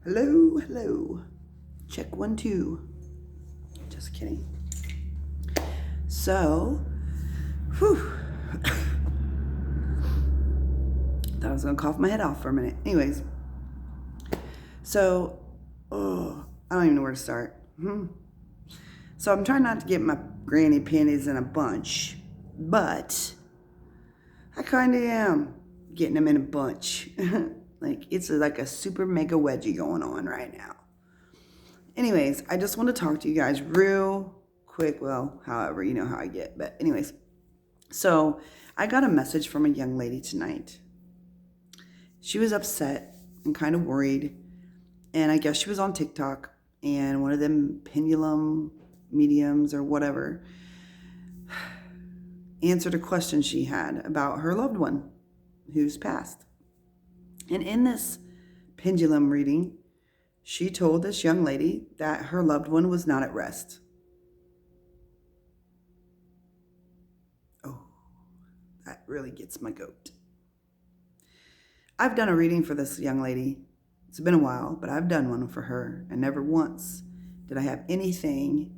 Hello, hello. Check 1, 2. Just kidding. So, whew. Thought I was gonna cough my head off for a minute. Anyways, so, I don't even know where to start. So I'm trying not to get my granny panties in a bunch, but I kind of am getting them in a bunch. Like it's like a super mega wedgie going on right now. Anyways, I just want to talk to you guys real quick. Well, however, you know how I get. But anyways, so I got a message from a young lady tonight. She was upset and kind of worried. And I guess she was on TikTok and one of them pendulum mediums or whatever answered a question she had about her loved one who's passed. And in this pendulum reading, she told this young lady that her loved one was not at rest. Oh, that really gets my goat. I've done a reading for this young lady. It's been a while, but I've done one for her, and never once did I have anything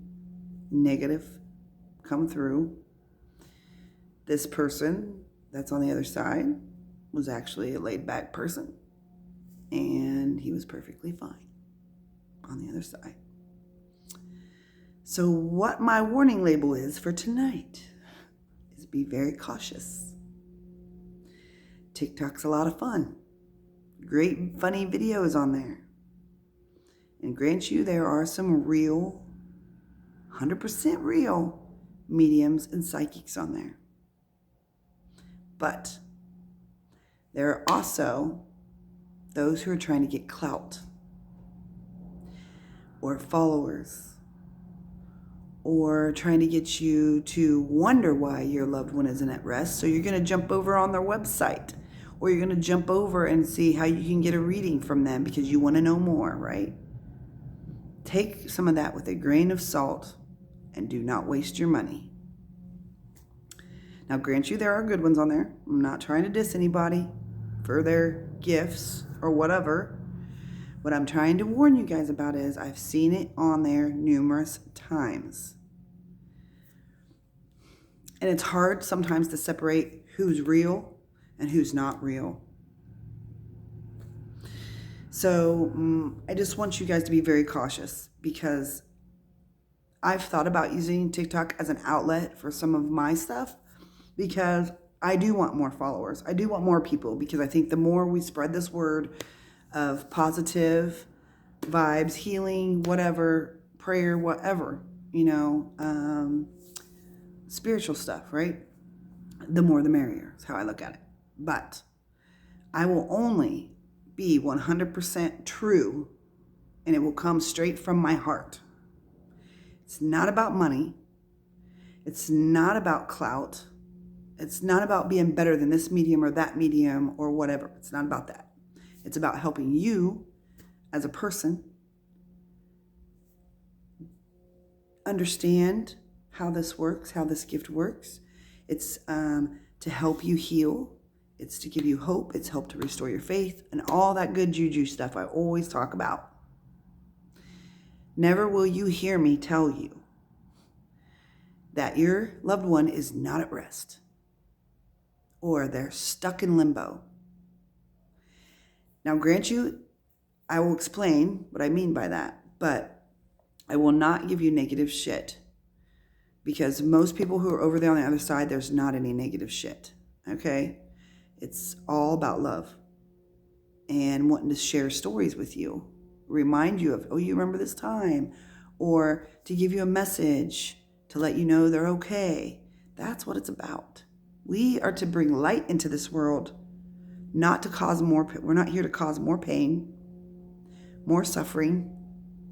negative come through. This person that's on the other side was actually a laid-back person, and he was perfectly fine on the other side. So what my warning label is for tonight is be very cautious. TikTok's a lot of fun. Great funny videos on there. And grant you, there are some real, 100% real mediums and psychics on there. But there are also those who are trying to get clout or followers or trying to get you to wonder why your loved one isn't at rest. So you're going to jump over on their website, or you're going to jump over and see how you can get a reading from them because you want to know more, right? Take some of that with a grain of salt and do not waste your money. Now, grant you, there are good ones on there. I'm not trying to diss anybody for their gifts or whatever. What I'm trying to warn you guys about is I've seen it on there numerous times. And it's hard sometimes to separate who's real and who's not real. So I just want you guys to be very cautious, because I've thought about using TikTok as an outlet for some of my stuff, because I do want more followers. I do want more people, because I think the more we spread this word of positive vibes, healing, whatever, prayer, whatever, spiritual stuff, right? The more the merrier is how I look at it. But I will only be 100% true, and it will come straight from my heart. It's not about money. It's not about clout. It's not about being better than this medium or that medium or whatever. It's not about that. It's about helping you as a person understand how this works, how this gift works. It's to help you heal. It's to give you hope. It's help to restore your faith and all that good juju stuff I always talk about. Never will you hear me tell you that your loved one is not at rest or they're stuck in limbo. Now, grant you, I will explain what I mean by that, but I will not give you negative shit, because most people who are over there on the other side, there's not any negative shit, okay? It's all about love and wanting to share stories with you, remind you of, oh, you remember this time, or to give you a message to let you know they're okay. That's what it's about. We are to bring light into this world, not to cause more. We're not here to cause more pain, more suffering,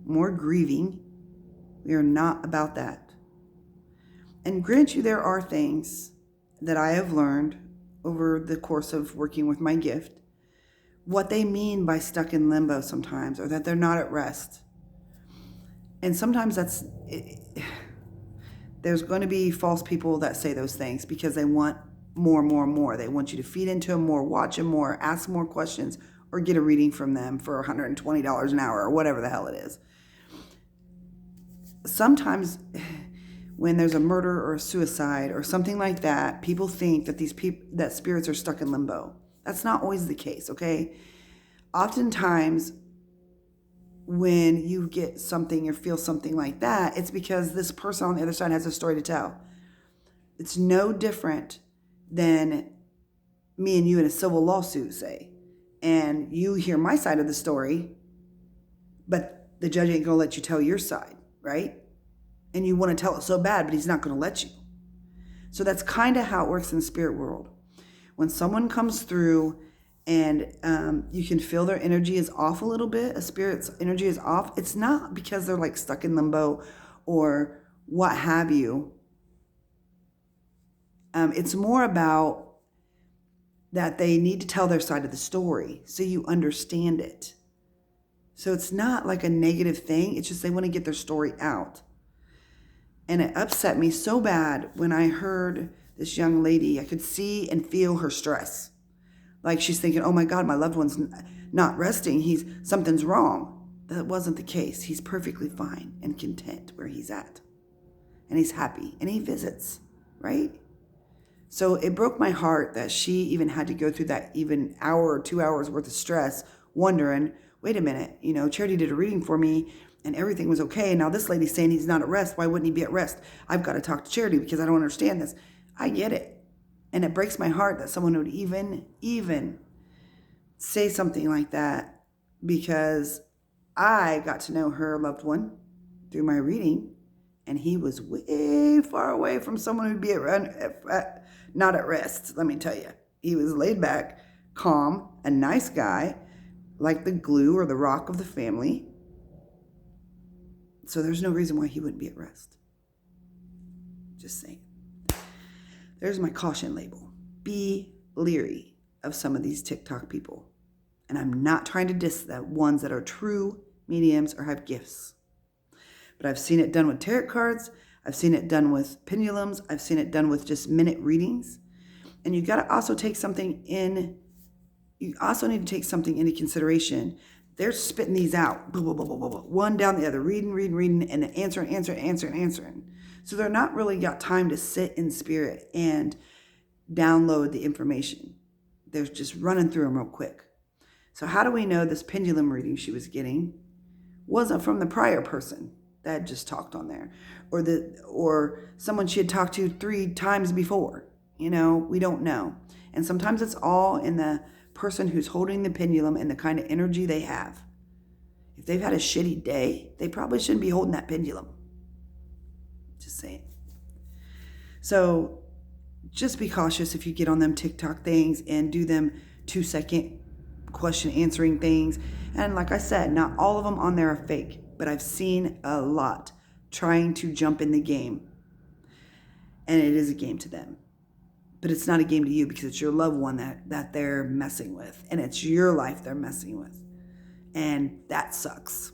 more grieving. We are not about that. And grant you, there are things that I have learned over the course of working with my gift, what they mean by stuck in limbo sometimes, or that they're not at rest. And sometimes there's going to be false people that say those things because they want more. They want you to feed into them more, watch them more, ask more questions, or get a reading from them for $120 an hour or whatever the hell it is. Sometimes when there's a murder or a suicide or something like that, people think that that spirits are stuck in limbo. That's not always the case, okay? Oftentimes when you get something or feel something like that, it's because this person on the other side has a story to tell. It's no different than me and you in a civil lawsuit, say, and you hear my side of the story, but the judge ain't gonna let you tell your side, right? And you want to tell it so bad, but he's not gonna let you. So that's kind of how it works in the spirit world. When someone comes through and you can feel their energy is off a little bit, a spirit's energy is off, it's not because they're like stuck in limbo or what have you. It's more about that they need to tell their side of the story so you understand it. So it's not like a negative thing. It's just they want to get their story out. And it upset me so bad when I heard this young lady. I could see and feel her stress. Like she's thinking, oh my God, my loved one's not resting. Something's wrong. That wasn't the case. He's perfectly fine and content where he's at. And he's happy and he visits, right? So it broke my heart that she even had to go through that even hour or 2 hours worth of stress, wondering, wait a minute, Charity did a reading for me and everything was okay. Now this lady's saying he's not at rest. Why wouldn't he be at rest? I've got to talk to Charity because I don't understand this. I get it. And it breaks my heart that someone would even say something like that, because I got to know her loved one through my reading, and he was way far away from someone who'd be not at rest, let me tell you. He was laid back, calm, a nice guy, like the glue or the rock of the family. So there's no reason why he wouldn't be at rest. Just saying. There's my caution label. Be leery of some of these TikTok people. And I'm not trying to diss the ones that are true mediums or have gifts. But I've seen it done with tarot cards. I've seen it done with pendulums. I've seen it done with just minute readings. And you got to also take something in. You also need to take something into consideration. They're spitting these out, blah, blah, blah, blah, blah, one down the other, reading, and answering. So they're not really got time to sit in spirit and download the information. They're just running through them real quick. So how do we know this pendulum reading she was getting wasn't from the prior person that had just talked on there, or someone she had talked to 3 times before? We don't know. And sometimes it's all in the person who's holding the pendulum and the kind of energy they have. If they've had a shitty day, they probably shouldn't be holding that pendulum. Just saying. So just be cautious if you get on them TikTok things and do them 2-second question answering things. And like I said, not all of them on there are fake, but I've seen a lot trying to jump in the game. And it is a game to them. But it's not a game to you because it's your loved one that they're messing with. And it's your life they're messing with. And that sucks.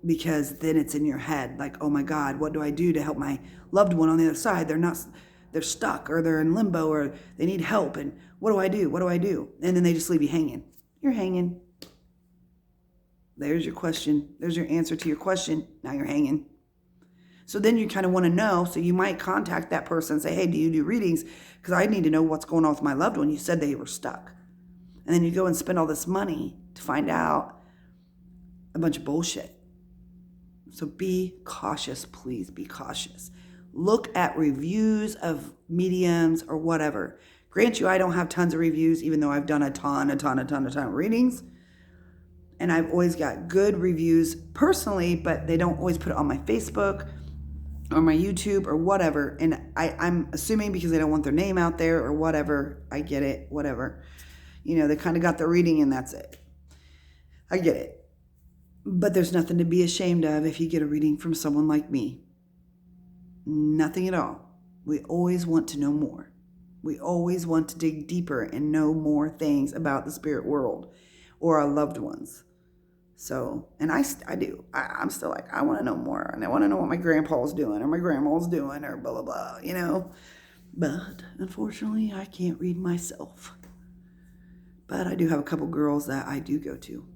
Because then it's in your head like, oh my God, what do I do to help my loved one on the other side? They're stuck or they're in limbo or they need help. And what do I do? And then they just leave you hanging. You're hanging. There's your question. There's your answer to your question. Now you're hanging. So then you kind of want to know. So you might contact that person and say, hey, do you do readings? Because I need to know what's going on with my loved one. You said they were stuck. And then you go and spend all this money to find out a bunch of bullshit. So be cautious, please be cautious. Look at reviews of mediums or whatever. Grant you, I don't have tons of reviews, even though I've done a ton of readings. And I've always got good reviews personally, but they don't always put it on my Facebook or my YouTube or whatever. And I'm assuming because they don't want their name out there or whatever. I get it, whatever. They kind of got their reading and that's it. I get it. But there's nothing to be ashamed of if you get a reading from someone like me. Nothing at all. We always want to know more. We always want to dig deeper and know more things about the spirit world or our loved ones. So, and I do. I'm still like, I want to know more. And I want to know what my grandpa's doing or my grandma's doing or blah, blah, blah, But unfortunately, I can't read myself. But I do have a couple girls that I do go to.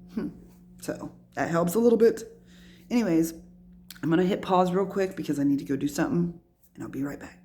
So that helps a little bit. Anyways, I'm going to hit pause real quick because I need to go do something, and I'll be right back.